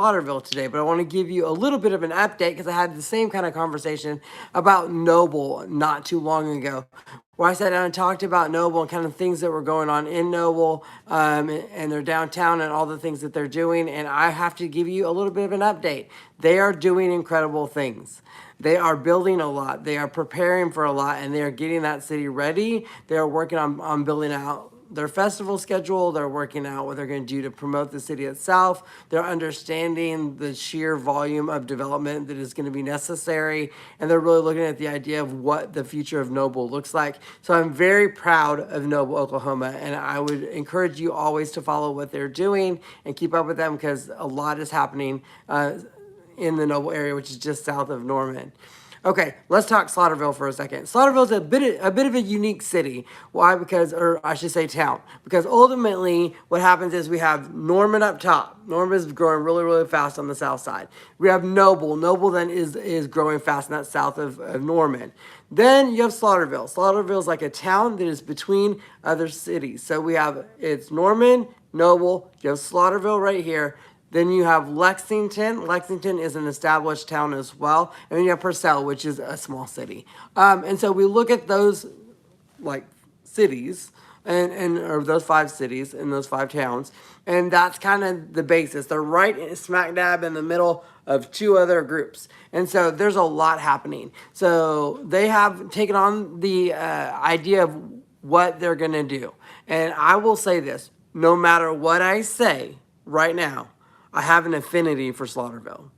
Slaughterville today, but I want to give you a little bit of an update because I had the same kind of conversation about Noble not too long ago, where I sat down and talked about Noble and kind of things that were going on in Noble and their downtown and all the things that they're doing. And I have to give you a little bit of an update. They are doing incredible things. They are building a lot. They are preparing for a lot, and they are getting that city ready. They are working on building out their festival schedule. They're working out what they're going to do to promote the city itself. They're understanding the sheer volume of development that is going to be necessary. And they're really looking at the idea of what the future of Noble looks like. So I'm very proud of Noble, Oklahoma. And I would encourage you always to follow what they're doing and keep up with them because a lot is happening in the Noble area, which is just south of Norman. Okay, let's talk Slaughterville for a second. Slaughterville is a bit of a unique city. Why? Because, or I should say town. Because ultimately, what happens is we have Norman up top. Norman is growing really, really fast on the south side. We have Noble. Noble then is growing fast, and that's south of Norman. Then you have Slaughterville. Slaughterville is like a town that is between other cities. So we have, it's Norman, Noble, you have Slaughterville right here. Then you have Lexington. Lexington is an established town as well. And then you have Purcell, which is a small city. And so we look at those like cities or those 5 cities and those 5 towns. And that's kind of the basis. They're right smack dab in the middle of 2 other groups. And so there's a lot happening. So they have taken on the idea of what they're going to do. And I will say this, no matter what I say right now, I have an affinity for Slaughterville.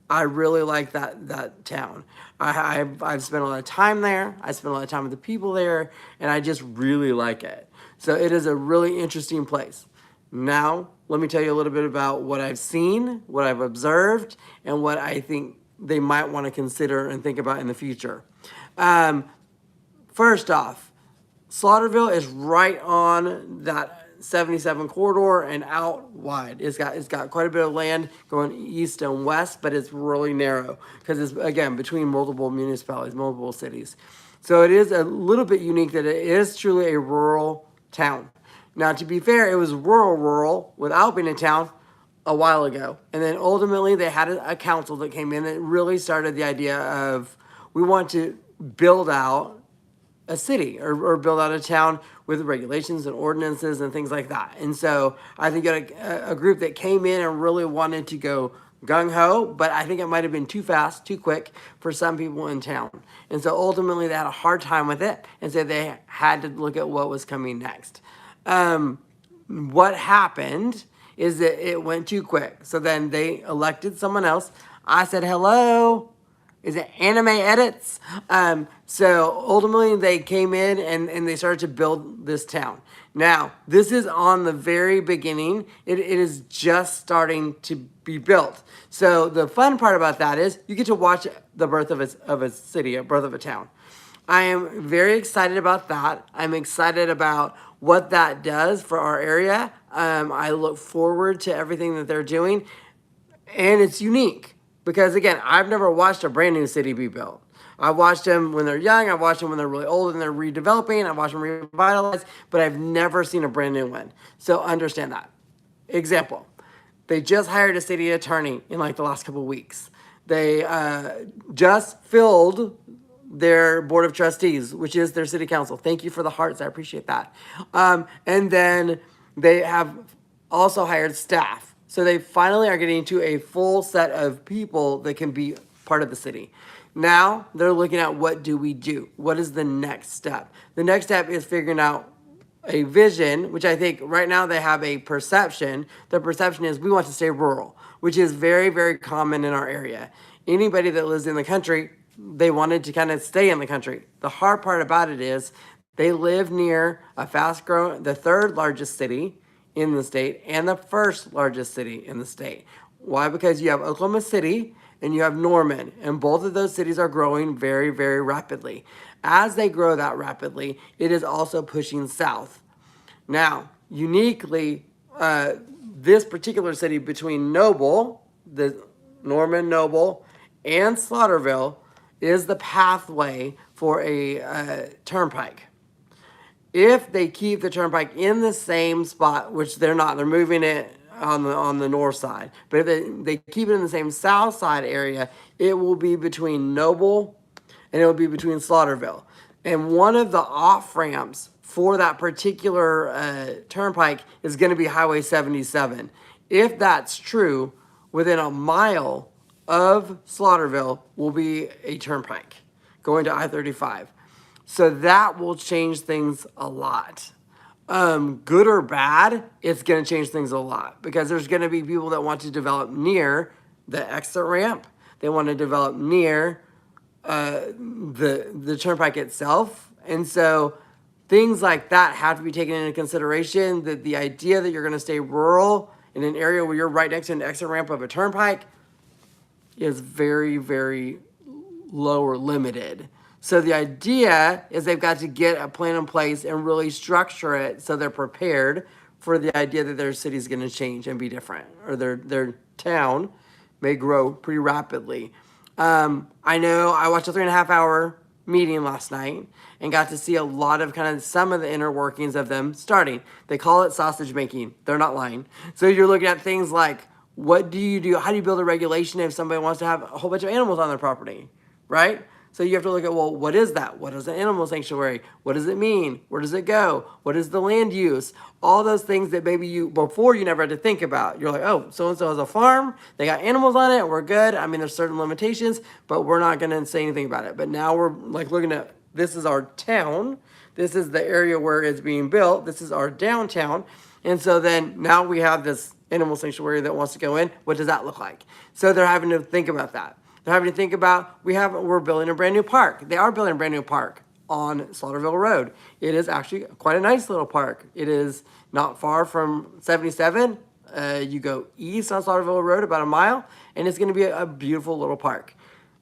I really like that town. I've spent a lot of time there. I spent a lot of time with the people there, and I just really like it. So it is a really interesting place. Now, let me tell you a little bit about what I've seen, what I've observed, and what I think they might want to consider and think about in the future. First off, Slaughterville is right on that 77 corridor and out wide. It's got quite a bit of land going east and west, but it's really narrow because it's, again, between multiple municipalities, multiple cities. So it is a little bit unique that it is truly a rural town. Now, to be fair, it was rural without being a town a while ago. And then ultimately they had a council that came in that really started the idea of we want to build out a city or build out a town with regulations and ordinances and things like that. And so I think a group that came in and really wanted to go gung-ho, but I think it might have been too fast, too quick for some people in town. And so ultimately they had a hard time with it, and so they had to look at what was coming next. What happened is that it went too quick. So then they elected someone else. I said, hello, is it Anime Edits? So ultimately they came in and they started to build this town. Now, this is on the very beginning. It is just starting to be built. So the fun part about that is you get to watch the birth of a city, a birth of a town. I am very excited about that. I'm excited about what that does for our area. I look forward to everything that they're doing. And it's unique. Because again, I've never watched a brand new city be built. I've watched them when they're young. I've watched them when they're really old and they're redeveloping. I've watched them revitalize, but I've never seen a brand new one. So understand that. Example, they just hired a city attorney in like the last couple of weeks. They just filled their board of trustees, which is their city council. Thank you for the hearts. I appreciate that. And then they have also hired staff. So they finally are getting to a full set of people that can be part of the city. Now they're looking at what do we do? What is the next step? The next step is figuring out a vision, which I think right now they have a perception. The perception is we want to stay rural, which is very, very common in our area. Anybody that lives in the country, they wanted to kind of stay in the country. The hard part about it is they live near a fast-growing, the 3rd largest city in the state and the 1st largest city in the state. Why? Because you have Oklahoma City and you have Norman, and both of those cities are growing very, very rapidly. As they grow that rapidly, it is also pushing south. Now, uniquely, this particular city between Noble, the Norman, Noble, and Slaughterville is the pathway for a turnpike. If they keep the turnpike in the same spot, which they're not, they're moving it on the north side. But if they keep it in the same south side area, it will be between Noble and it will be between Slaughterville. And one of the off ramps for that particular turnpike is going to be Highway 77. If that's true, within a mile of Slaughterville will be a turnpike going to I-35. So that will change things a lot. Good or bad, it's going to change things a lot because there's going to be people that want to develop near the exit ramp. They want to develop near the turnpike itself. And so things like that have to be taken into consideration. That the idea that you're going to stay rural in an area where you're right next to an exit ramp of a turnpike is very, very low or limited. So the idea is they've got to get a plan in place and really structure it so they're prepared for the idea that their city's going to change and be different, or their town may grow pretty rapidly. I know I watched a 3.5-hour meeting last night and got to see a lot of kind of some of the inner workings of them starting. They call it sausage making. They're not lying. So you're looking at things like, what do you do? How do you build a regulation if somebody wants to have a whole bunch of animals on their property, right? So you have to look at, well, what is that? What is an animal sanctuary? What does it mean? Where does it go? What is the land use? All those things that maybe you, before you never had to think about. You're like, oh, so-and-so has a farm. They got animals on it. We're good. I mean, there's certain limitations, but we're not going to say anything about it. But now we're like looking at, this is our town. This is the area where it's being built. This is our downtown. And so then now we have this animal sanctuary that wants to go in. What does that look like? So they're having to think about that. They're having to think about, we're building a brand new park. They are building a brand new park on Slaughterville Road. It is actually quite a nice little park. It is not far from 77. You go east on Slaughterville Road about a mile, and it's going to be a beautiful little park.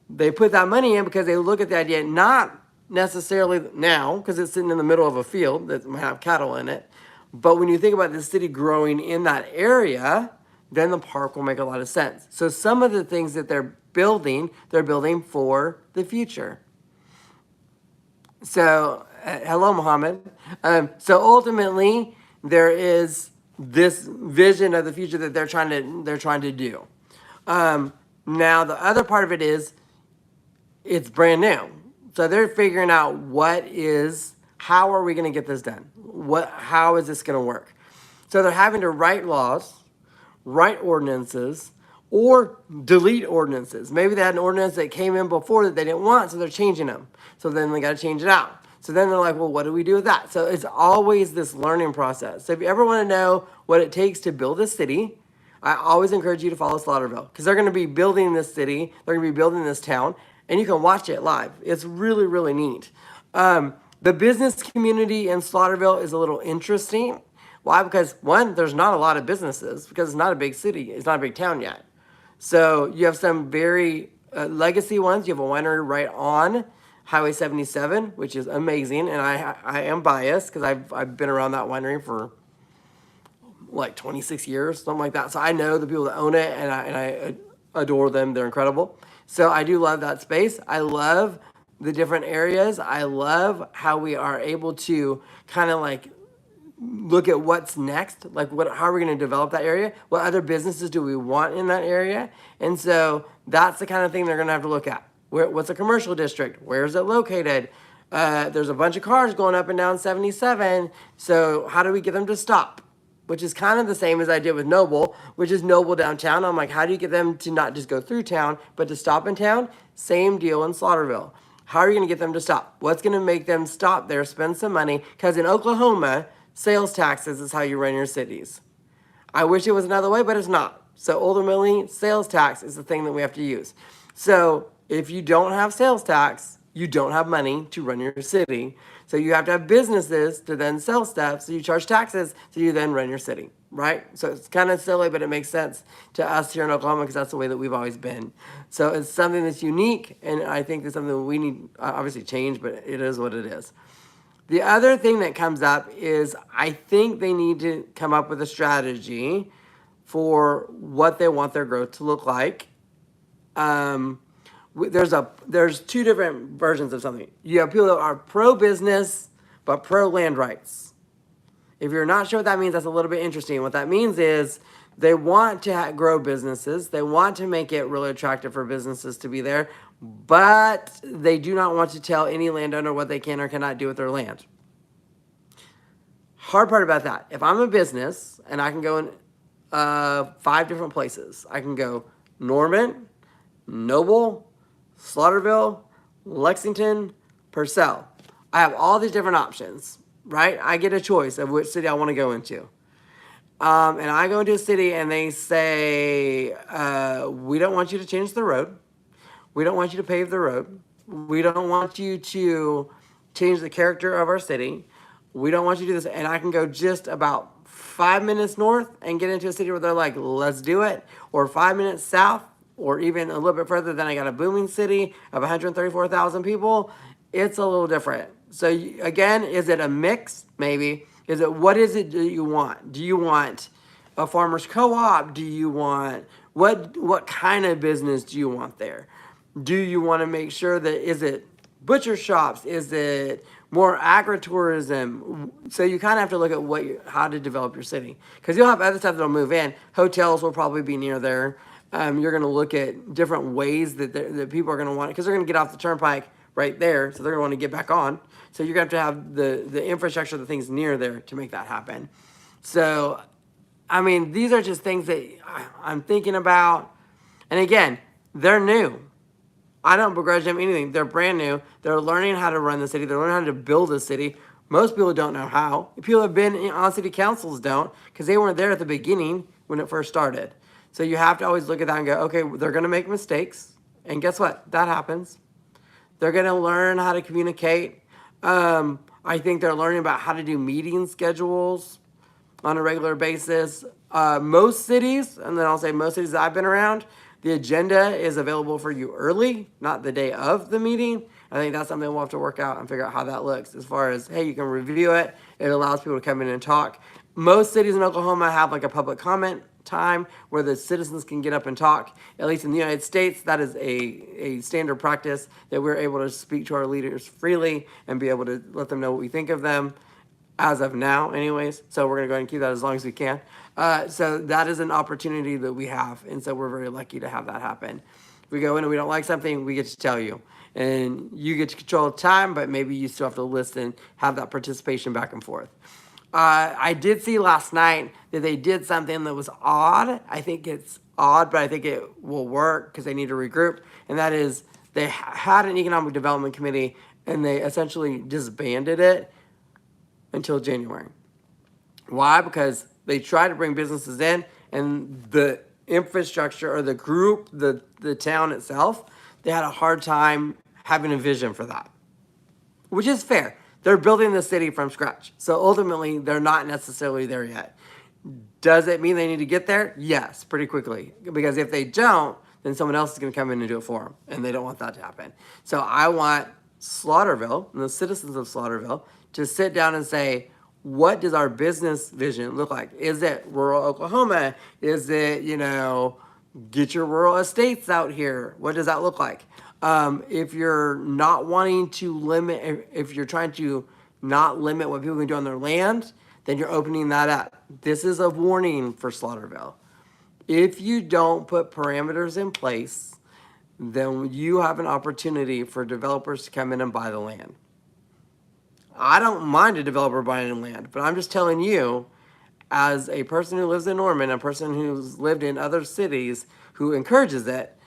They put that money in because they look at the idea, not necessarily now, because it's sitting in the middle of a field that might have cattle in it, but when you think about the city growing in that area, then the park will make a lot of sense. So some of the things that they're building for the future. So, hello, Mohammed. So ultimately, there is this vision of the future that they're trying to do. Now, the other part of it is, it's brand new. So they're figuring out how are we going to get this done? How is this going to work? So they're having to write laws, write ordinances, or delete ordinances. Maybe they had an ordinance that came in before that they didn't want, so they're changing them. So then they got to change it out. So then they're like, well, what do we do with that? So it's always this learning process. So if you ever want to know what it takes to build a city, I always encourage you to follow Slaughterville, because they're going to be building this city, they're going to be building this town, and you can watch it live. It's really, really neat. The business community in Slaughterville is a little interesting. Why? Because one, there's not a lot of businesses because it's not a big city. It's not a big town yet. So you have some very legacy ones. You have a winery right on Highway 77, which is amazing. And I am biased because I've been around that winery for like 26 years, something like that. So I know the people that own it, and I adore them. They're incredible. So I do love that space. I love the different areas. I love how we are able to kind of like look at what's next, like how are we going to develop that area? What other businesses do we want in that area? And so that's the kind of thing they're going to have to look at. What's a commercial district? Where is it located? There's a bunch of cars going up and down 77. So how do we get them to stop? Which is kind of the same as I did with Noble, which is Noble downtown. I'm like, how do you get them to not just go through town, but to stop in town? Same deal in Slaughterville. How are you going to get them to stop? What's going to make them stop there, spend some money? Because in Oklahoma, sales taxes is how you run your cities. I wish it was another way, but it's not. So ultimately, sales tax is the thing that we have to use. So if you don't have sales tax, you don't have money to run your city. So you have to have businesses to then sell stuff. So you charge taxes, so you then run your city, right? So it's kind of silly, but it makes sense to us here in Oklahoma because that's the way that we've always been. So it's something that's unique, and I think it's something that we need obviously change, but it is what it is. The other thing that comes up is I think they need to come up with a strategy for what they want their growth to look like. There's two different versions of something. You have people that are pro-business but pro-land rights. If you're not sure what that means, that's a little bit interesting. What that means is They want to grow businesses. They want to make it really attractive for businesses to be there, but they do not want to tell any landowner what they can or cannot do with their land. Hard part about that, if I'm a business and I can go in 5 different places, I can go Norman, Noble, Slaughterville, Lexington, Purcell. I have all these different options, right? I get a choice of which city I want to go into. And I go into a city and they say, we don't want you to change the road. We don't want you to pave the road. We don't want you to change the character of our city. We don't want you to do this. And I can go just about 5 minutes north and get into a city where they're like, let's do it. Or 5 minutes south, or even a little bit further, then I got a booming city of 134,000 people. It's a little different. So again, is it a mix? Maybe. Is it, what is it that you want? Do you want a farmer's co-op? Do you want, what kind of business do you want there? Do you want to make sure that, is it butcher shops? Is it more agritourism? So you kind of have to look at how to develop your city. Because you'll have other stuff that'll move in. Hotels will probably be near there. You're going to look at different ways that people are going to want it, because they're going to get off the turnpike right there, so they're going to want to get back on. So you're going to have the infrastructure, the things near there to make that happen. So, I mean, these are just things that I'm thinking about. And again, they're new. I don't begrudge them anything. They're brand new. They're learning how to run the city. They're learning how to build a city. Most people don't know how. People have been on city councils don't, because they weren't there at the beginning when it first started. So you have to always look at that and go, okay, they're going to make mistakes. And guess what? That happens. They're going to learn how to communicate. I think they're learning about how to do meeting schedules on a regular basis. Most cities, and then I'll say most cities that I've been around, the agenda is available for you early, not the day of the meeting. I think that's something we'll have to work out and figure out how that looks as far as, hey, you can review it. It allows people to come in and talk. Most cities in Oklahoma have like a public comment time where the citizens can get up and talk. At least in the United States, that is a standard practice, that we're able to speak to our leaders freely and be able to let them know what we think of them, as of now anyways. So we're going to go ahead and keep that as long as we can. So that is an opportunity that we have, and so we're very lucky to have that happen. If we go in and we don't like something, we get to tell you. And you get to control time, but maybe you still have to listen, have that participation back and forth. I did see last night that they did something that was odd. I think it's odd, but I think it will work because they need to regroup. And that is, they had an economic development committee and they essentially disbanded it until January. Why? Because they tried to bring businesses in, and the infrastructure or the group, the town itself, they had a hard time having a vision for that, which is fair. They're building the city from scratch. So ultimately, they're not necessarily there yet. Does it mean they need to get there? Yes, pretty quickly. Because if they don't, then someone else is going to come in and do it for them. And they don't want that to happen. So I want Slaughterville and the citizens of Slaughterville to sit down and say, what does our business vision look like? Is it rural Oklahoma? Is it, get your rural estates out here? What does that look like? If you're not wanting to limit, if you're trying to not limit what people can do on their land, then you're opening that up. This is a warning for Slaughterville. If you don't put parameters in place, then you have an opportunity for developers to come in and buy the land. I don't mind a developer buying land, but I'm just telling you, as a person who lives in Norman, a person who's lived in other cities who encourages it,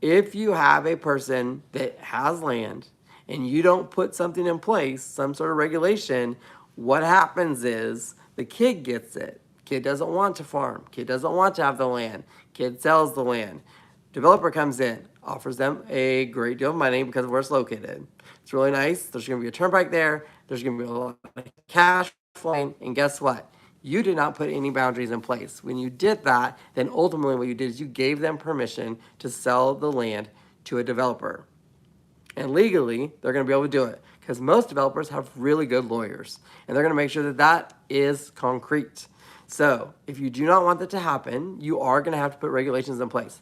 if you have a person that has land and you don't put something in place, some sort of regulation, what happens is the kid gets it. Kid doesn't want to farm. Kid doesn't want to have the land. Kid sells the land. Developer comes in, offers them a great deal of money because of where it's located. It's really nice. There's going to be a turnpike there. There's going to be a lot of cash flowing. And guess what? You did not put any boundaries in place. When you did that, then ultimately what you did is you gave them permission to sell the land to a developer. And legally, they're going to be able to do it because most developers have really good lawyers. And they're going to make sure that that is concrete. So if you do not want that to happen, you are going to have to put regulations in place.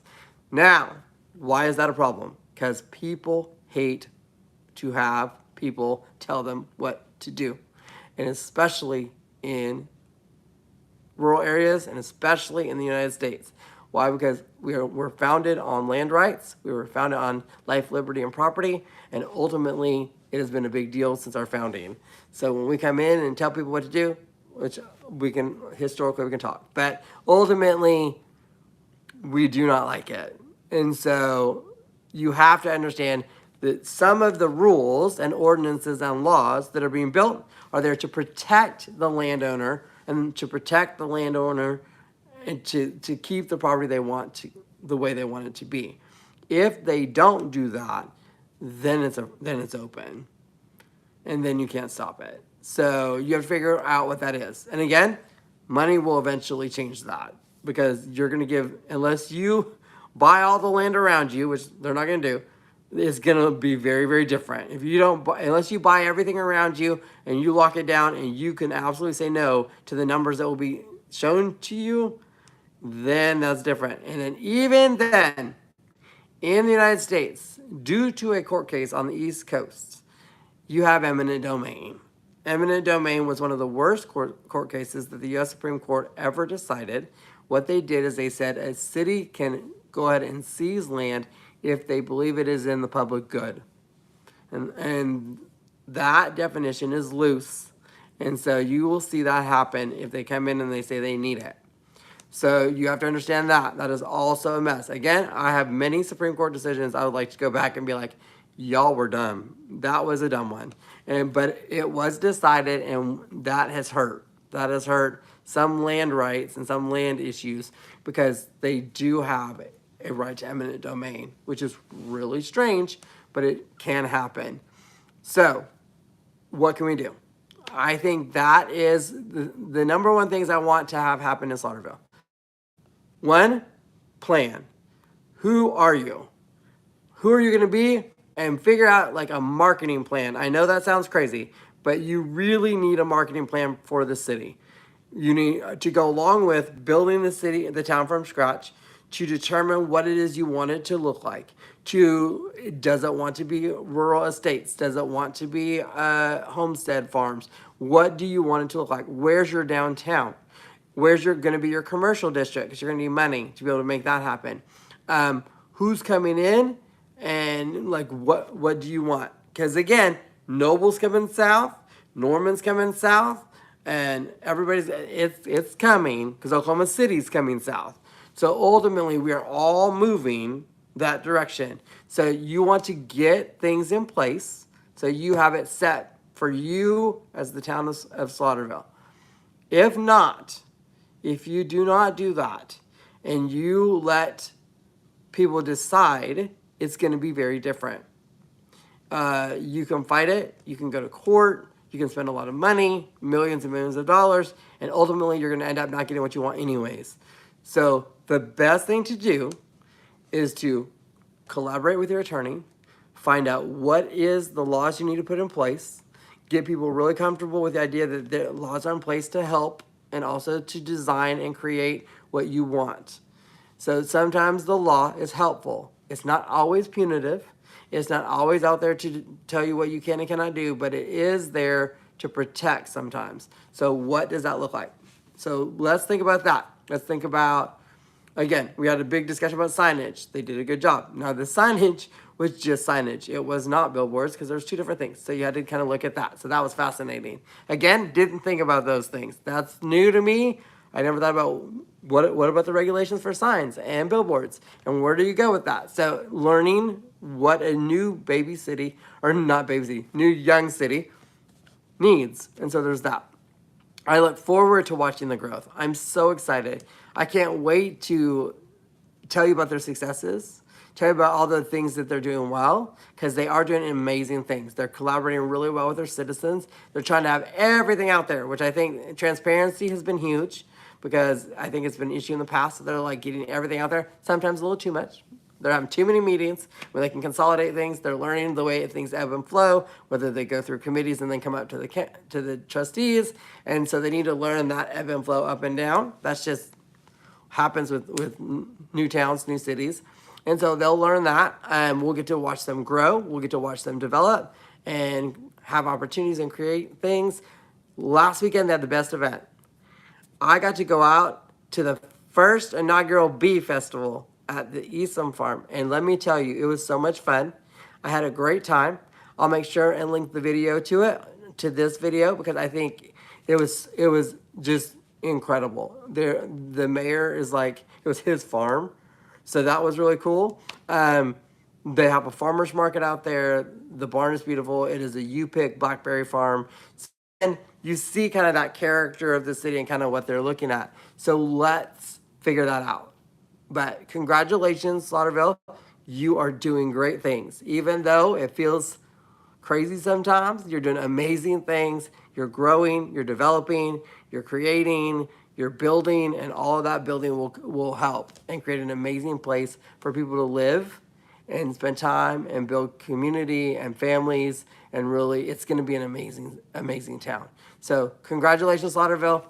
Now, why is that a problem? Because people hate to have people tell them what to do. And especially in rural areas, and especially in the United States. Why? Because we're founded on land rights. We were founded on life, liberty, and property. And ultimately, it has been a big deal since our founding. So when we come in and tell people what to do, which historically we can talk. But ultimately, we do not like it. And so you have to understand that some of the rules and ordinances and laws that are being built are there to protect the landowner and to keep the property they want to the way they want it to be. If they don't do that, then it's open, and then you can't stop it. So you have to figure out what that is. And again, money will eventually change that, because you're going to give, unless you buy all the land around you, which they're not going to do, it's going to be very, very different. If you don't, unless you buy everything around you and you lock it down and you can absolutely say no to the numbers that will be shown to you, then that's different. And then even then, in the United States, due to a court case on the East Coast, you have eminent domain. Eminent domain was one of the worst court cases that the U.S. Supreme Court ever decided. What they did is they said a city can go ahead and seize land if they believe it is in the public good. And that definition is loose. And so you will see that happen if they come in and they say they need it. So you have to understand that. That is also a mess. Again, I have many Supreme Court decisions I would like to go back and be like, y'all were dumb. That was a dumb one. But it was decided, and that has hurt. That has hurt some land rights and some land issues, because they do have a right to eminent domain, which is really strange, but it can happen. So what can we do? I think that is the number one things I want to have happen in Slaughterville. One, plan. Who are you? Who are you going to be? And figure out like a marketing plan. I know that sounds crazy, but you really need a marketing plan for the city. You need to go along with building the town from scratch, to determine what it is you want it to look like. Does it want to be rural estates? Does it want to be homestead farms? What do you want it to look like? Where's your downtown? Where's going to be your commercial district? Because you're going to need money to be able to make that happen. Who's coming in, and like what do you want? Because again, Noble's coming south, Norman's coming south, and it's coming, because Oklahoma City's coming south. So ultimately, we are all moving that direction. So you want to get things in place so you have it set for you as the town of Slaughterville. If you do not do that, and you let people decide, it's going to be very different. You can fight it. You can go to court. You can spend a lot of money, millions and millions of dollars, and ultimately you're going to end up not getting what you want anyways. So the best thing to do is to collaborate with your attorney, find out what is the laws you need to put in place, get people really comfortable with the idea that the laws are in place to help and also to design and create what you want. So sometimes the law is helpful. It's not always punitive. It's not always out there to tell you what you can and cannot do, but it is there to protect sometimes. So what does that look like? So let's think about that. Let's think about, again, we had a big discussion about signage. They did a good job. Now the signage was just signage. It was not billboards, because there's two different things. So you had to kind of look at that. So that was fascinating. Again, didn't think about those things. That's new to me. I never thought about what about the regulations for signs and billboards, and where do you go with that? So learning what a new baby city, or not baby city, new young city needs. And so there's that. I look forward to watching the growth. I'm so excited. I can't wait to tell you about their successes, tell you about all the things that they're doing well, because they are doing amazing things. They're collaborating really well with their citizens. They're trying to have everything out there, which I think transparency has been huge, because I think it's been an issue in the past. So they're like getting everything out there, sometimes a little too much. They're having too many meetings where they can consolidate things. They're learning the way things ebb and flow, whether they go through committees and then come up to the trustees. And so they need to learn that ebb and flow up and down. That's just happens with new towns, new cities. And so they'll learn that, and we'll get to watch them grow. We'll get to watch them develop and have opportunities and create things. Last weekend, they had the best event. I got to go out to the first inaugural bee festival at the Eastham Farm, and let me tell you, it was so much fun. I had a great time. I'll make sure and link the video to it, to this video, because I think it was just incredible. The mayor is like, it was his farm, so that was really cool. They have a farmer's market out there. The barn is beautiful. It is a U-pick blackberry farm. And you see kind of that character of the city and kind of what they're looking at. So let's figure that out. But congratulations, Slaughterville. You are doing great things. Even though it feels crazy sometimes, you're doing amazing things. You're growing, you're developing, you're creating, you're building, and all of that building will help and create an amazing place for people to live and spend time and build community and families. And really, it's going to be an amazing, amazing town. So congratulations, Slaughterville.